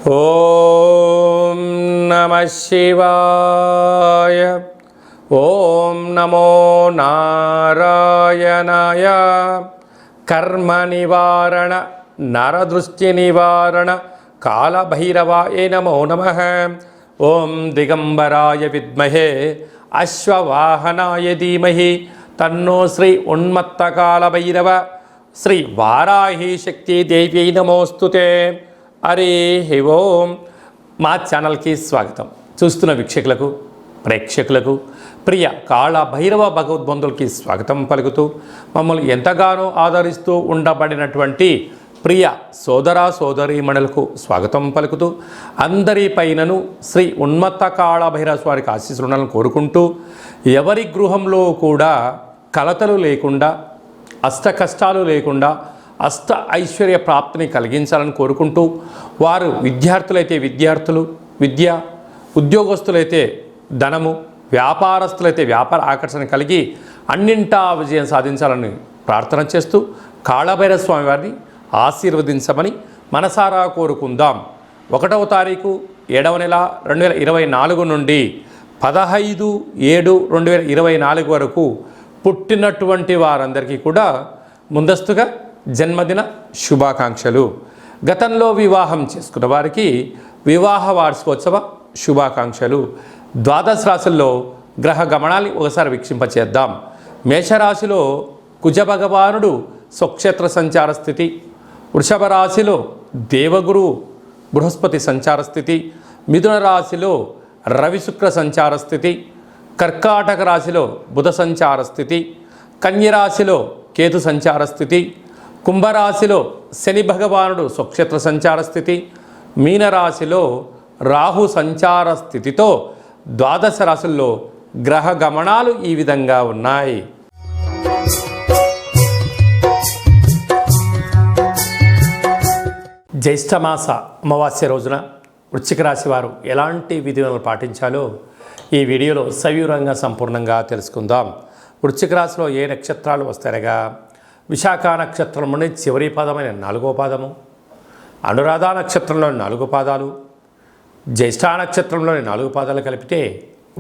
ఓం నమః శివాయ. ఓం నమో నారాయణాయ. కర్మ నివారణ నరదృష్టి నివారణ కాళభైరవాయ నమో నమః. ఓం దిగంబరాయ విద్మహే అశ్వవాహనాయ ధీమహి తన్నో శ్రీ ఉన్మత్త కాళభైరవ శ్రీ వారాహి శక్తి దేవ్యై నమోస్తుతే. హరి ఓం. మా ఛానల్కి స్వాగతం. చూస్తున్న వీక్షకులకు, ప్రేక్షకులకు, ప్రియ కాళభైరవ భగవద్బంధులకి స్వాగతం పలుకుతూ, మమ్మల్ని ఎంతగానో ఆదరిస్తూ ఉండబడినటువంటి ప్రియ సోదర సోదరీమణులకు స్వాగతం పలుకుతూ, అందరి పైనను శ్రీ ఉన్మత్త కాళభైరవ స్వామికి ఆశీస్సులను కోరుకుంటూ, ఎవరి గృహంలో కూడా కలతలు లేకుండా, అష్ట కష్టాలు లేకుండా అష్ట ఐశ్వర్య ప్రాప్తిని కలిగించాలని కోరుకుంటూ, వారు విద్యార్థులైతే విద్యార్థులు విద్య, ఉద్యోగస్తులైతే ధనము, వ్యాపారస్తులైతే వ్యాపార ఆకర్షణ కలిగి అన్నింటా విజయం సాధించాలని ప్రార్థన చేస్తూ, కాళభైరవ స్వామి వారిని ఆశీర్వదించమని మనసారా కోరుకుందాం. 1వ తారీఖు 7వ నెల 2024 నుండి 15/7/2024 వరకు పుట్టినటువంటి వారందరికీ కూడా ముందస్తుగా జన్మదిన శుభాకాంక్షలు. గతంలో వివాహం చేసుకున్న వారికి వివాహ వార్షికోత్సవ శుభాకాంక్షలు. ద్వాదశ రాశుల్లో గ్రహ గమనాన్ని ఒకసారి వీక్షింపచేద్దాం. మేషరాశిలో కుజభగవానుడు స్వక్షేత్ర సంచార స్థితి, వృషభ రాశిలో దేవగురు బృహస్పతి సంచార స్థితి, మిథున రాశిలో రవి శుక్ర సంచార స్థితి, కర్కాటక రాశిలో బుధ సంచార స్థితి, కన్యరాశిలో కేతు సంచార స్థితి, కుంభరాశిలో శని భగవానుడు స్వక్షేత్ర సంచార స్థితి, మీనరాశిలో రాహు సంచార స్థితితో ద్వాదశ రాశుల్లో గ్రహ గమనాలు ఈ విధంగా ఉన్నాయి. జ్యేష్ఠమాస అమావాస్య రోజున వృశ్చిక రాశి వారు ఎలాంటి విధులను పాటించాలో ఈ వీడియోలో సవివరంగా సంపూర్ణంగా తెలుసుకుందాం. వృశ్చిక రాశిలో ఏ నక్షత్రాలు వస్తాయనగా, విశాఖ నక్షత్రంలోని చివరి పాదమైన 4వ పాదము, అనురాధ నక్షత్రంలోని 4 పాదాలు, జ్యేష్ఠ నక్షత్రంలోని 4 పాదాలు కలిపితే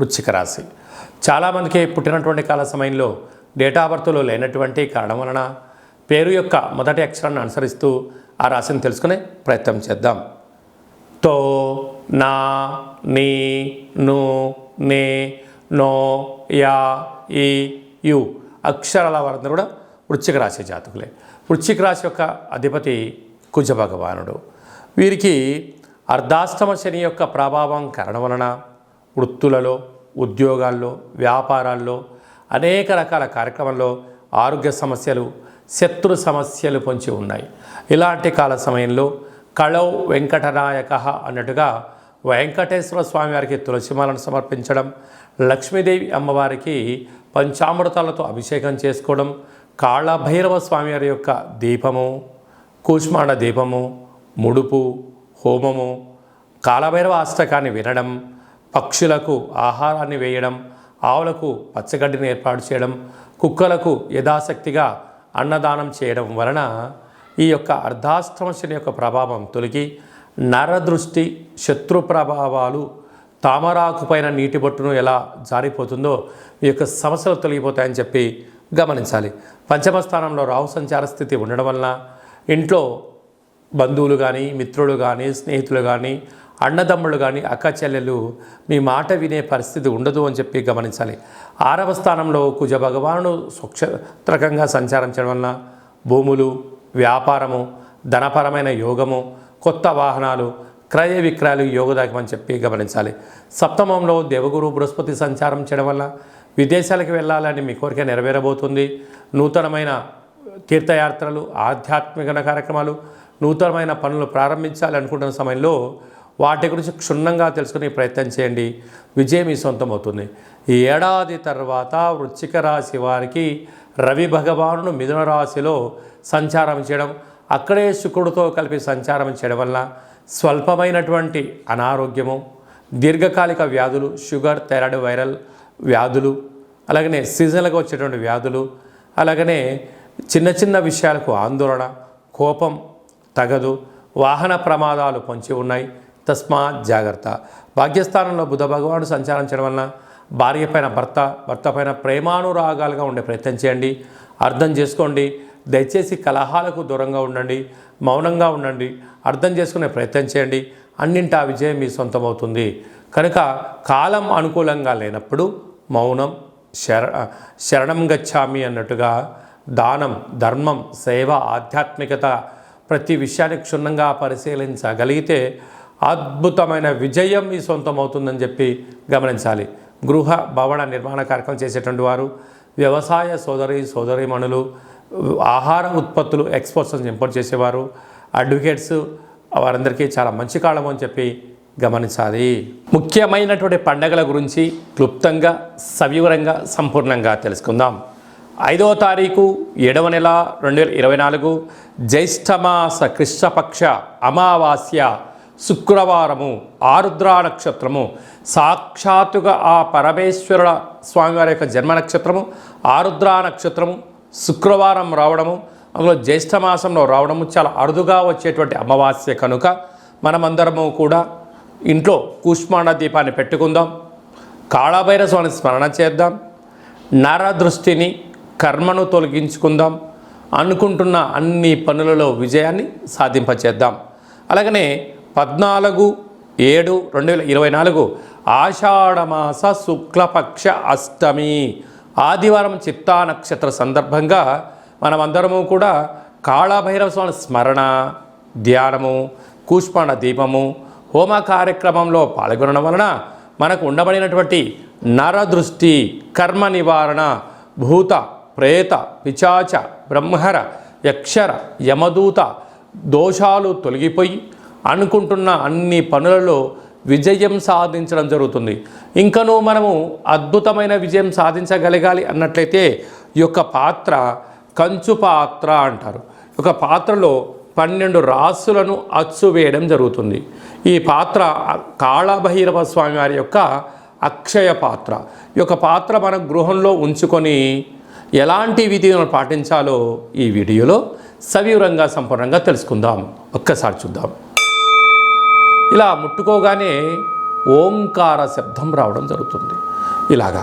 వృశ్చిక రాశి. చాలామందికి పుట్టినటువంటి కాల సమయంలో డేటా బర్త్లో లేనటువంటి కారణం వలన పేరు యొక్క మొదటి అక్షరాన్ని అనుసరిస్తూ ఆ రాశిని తెలుసుకునే ప్రయత్నం చేద్దాం. తో, నా, నీ, ను, నే, నో, యా, ఈ, యు అక్షరాల వారందరూ కూడా వృశ్చిక రాశి జాతకులే. వృశ్చిక రాశి యొక్క అధిపతి కుజ భగవానుడు. వీరికి అర్ధాష్టమ శని యొక్క ప్రభావం కారణం వలన వృత్తులలో, ఉద్యోగాల్లో, వ్యాపారాల్లో, అనేక రకాల కార్యక్రమాల్లో ఆరోగ్య సమస్యలు, శత్రు సమస్యలు పొంచి ఉన్నాయి. ఇలాంటి కాల సమయంలో కళౌ వెంకటనాయక అన్నట్టుగా వెంకటేశ్వర స్వామి వారికి తులసిమాలను సమర్పించడం, లక్ష్మీదేవి అమ్మవారికి పంచామృతాలతో అభిషేకం చేసుకోవడం, కాళభైరవ స్వామి వారి యొక్క దీపము, కూష్మాండ దీపము, ముడుపు, హోమము, కాళభైరవ అష్టకాన్ని వినడం, పక్షులకు ఆహారాన్ని వేయడం, ఆవులకు పచ్చగడ్డిని ఏర్పాటు చేయడం, కుక్కలకు యథాశక్తిగా అన్నదానం చేయడం వలన ఈ యొక్క అర్ధాష్టమ శని యొక్క ప్రభావం తొలగి నరదృష్టి, శత్రు ప్రభావాలు, తామరాకు పైన నీటి బొట్టును ఎలా జారిపోతుందో ఈ యొక్క సమస్యలు తొలగిపోతాయని చెప్పి గమనించాలి. పంచమ స్థానంలో రాహు సంచార స్థితి ఉండడం వలన ఇంట్లో బంధువులు కానీ, మిత్రులు కానీ, స్నేహితులు కానీ, అన్నదమ్ముళ్ళు కానీ, అక్క చెల్లెలు మీ మాట వినే పరిస్థితి ఉండదు అని చెప్పి గమనించాలి. 6వ స్థానంలో కుజ భగవానుడు స్వక్షేత్రకంగా సంచారం చేయడం వలన భూములు, వ్యాపారము, ధనపరమైన యోగము, కొత్త వాహనాలు, క్రయ విక్రయాలు యోగదాయకమని చెప్పి గమనించాలి. సప్తమంలో దేవగురు బృహస్పతి సంచారం చేయడం వల్ల విదేశాలకు వెళ్ళాలని మీ కోరిక నెరవేరబోతుంది. నూతనమైన తీర్థయాత్రలు, ఆధ్యాత్మిక కార్యక్రమాలు, నూతనమైన పనులు ప్రారంభించాలి అనుకుంటున్న సమయంలో వాటి గురించి క్షుణ్ణంగా తెలుసుకునే ప్రయత్నం చేయండి. విజయం మీ సొంతం అవుతుంది. ఈ ఏడాది తర్వాత వృశ్చిక రాశి వారికి రవి భగవానుడు మిథున రాశిలో సంచారం చేయడం, అక్కడే శుక్రుడితో కలిపి సంచారం చేయడం వల్ల స్వల్పమైనటువంటి అనారోగ్యము, దీర్ఘకాలిక వ్యాధులు, షుగర్, థైరాయిడ్, వైరల్ వ్యాధులు, అలాగనే సీజన్లుగా వచ్చేటువంటి వ్యాధులు, అలాగనే చిన్న చిన్న విషయాలకు ఆందోళన, కోపం తగదు, వాహన ప్రమాదాలు పొంచి ఉన్నాయి, తస్మాత్ జాగ్రత్త. భాగ్యస్థానంలో బుధ భగవానుడు సంచారం చేయడం వలన భార్య పైన భర్త పైన ప్రేమానురాగాలుగా ఉండే ప్రయత్నం చేయండి. అర్థం చేసుకోండి. దయచేసి కలహాలకు దూరంగా ఉండండి, మౌనంగా ఉండండి, అర్థం చేసుకునే ప్రయత్నం చేయండి. అన్నింటా విజయం మీ సొంతమవుతుంది. కనుక కాలం అనుకూలంగా లేనప్పుడు మౌనం, శరణం గచ్చామి అన్నట్టుగా దానం, ధర్మం, సేవ, ఆధ్యాత్మికత ప్రతి విషయాన్ని క్షుణ్ణంగా పరిశీలించగలిగితే అద్భుతమైన విజయం మీ సొంతమవుతుందని చెప్పి గమనించాలి. గృహ భవన నిర్మాణ కార్యక్రమం చేసేటువంటి వారు, వ్యవసాయ సోదరీమణులు, ఆహార ఉత్పత్తులు ఎక్స్పోర్ట్స్ ఇంపోర్ట్ చేసేవారు, అడ్వకేట్స్, వారందరికీ చాలా మంచి కాలం అని చెప్పి గమనించాలి. ముఖ్యమైనటువంటి పండగల గురించి క్లుప్తంగా సవివరంగా సంపూర్ణంగా తెలుసుకుందాం. 5వ తారీఖు 7వ నెల 2024 జ్యేష్ఠమాస కృష్ణపక్ష అమావాస్య శుక్రవారము, ఆరుద్ర నక్షత్రము. సాక్షాత్తుగా ఆ పరమేశ్వరుల స్వామివారి యొక్క జన్మ నక్షత్రము ఆరుద్ర నక్షత్రము శుక్రవారం రావడము, అందులో జ్యేష్ఠమాసంలో రావడము చాలా అరుదుగా వచ్చేటువంటి అమావాస్య కనుక మనమందరము కూడా ఇంట్లో కూష్మాండ దీపాన్ని పెట్టుకుందాం. కాళభైరవ స్వామిని స్మరణ చేద్దాం. నరదృష్టిని, కర్మను తొలగించుకుందాం. అనుకుంటున్న అన్ని పనులలో విజయాన్ని సాధింపచేద్దాం. అలాగనే 14/7/2024 ఆషాఢమాస శుక్లపక్ష అష్టమి ఆదివారం చిత్తా నక్షత్ర సందర్భంగా మనమందరము కూడా కాళభైరవ స్వామి స్మరణ, ధ్యానము, కూష్మాండ దీపము, హోమ కార్యక్రమంలో పాల్గొనడం వలన మనకు ఉండబడినటువంటి నరదృష్టి, కర్మ నివారణ, భూత, ప్రేత, పిశాచ, బ్రహ్మర, యక్షర, యమదూత దోషాలు తొలగిపోయి అనుకుంటున్న అన్ని పనులలో విజయం సాధించడం జరుగుతుంది. ఇంకనూ మనము అద్భుతమైన విజయం సాధించగలగాలి అన్నట్లయితే ఈ యొక్క పాత్ర కంచు పాత్ర అంటారు. ఒక పాత్రలో 12 రాసులను అచ్చు వేయడం జరుగుతుంది. ఈ పాత్ర కాళభైరవ స్వామి వారి యొక్క అక్షయ పాత్ర. ఈ యొక్క పాత్ర మన గృహంలో ఉంచుకొని ఎలాంటి విధిని పాటించాలో ఈ వీడియోలో సవివరంగా సంపూర్ణంగా తెలుసుకుందాం. ఒక్కసారి చూద్దాం. ఇలా ముట్టుకోగానే ఓంకార శబ్దం రావడం జరుగుతుంది. ఇలాగా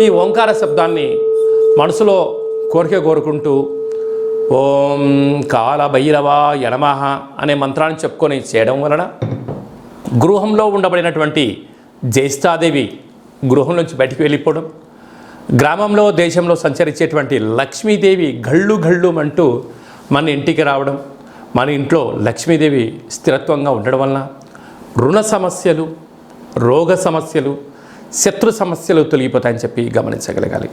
ఈ ఓంకార శబ్దాన్ని మనసులో కోరుకుంటూ ఓం కాళభైరవాయ నమః అనే మంత్రాన్ని చెప్పుకొని చేయడం వలన గృహంలో ఉండబడినటువంటి జ్యేష్ఠాదేవి గృహం నుంచి బయటికి వెళ్ళిపోవడం, గ్రామంలో దేశంలో సంచరించేటువంటి లక్ష్మీదేవి గళ్ళు అంటూ మన ఇంటికి రావడం, మన ఇంట్లో లక్ష్మీదేవి స్థిరత్వంగా ఉండడం వలన రుణ సమస్యలు, రోగ సమస్యలు, శత్రు సమస్యలు తొలగిపోతాయని చెప్పి గమనించగలగాలి.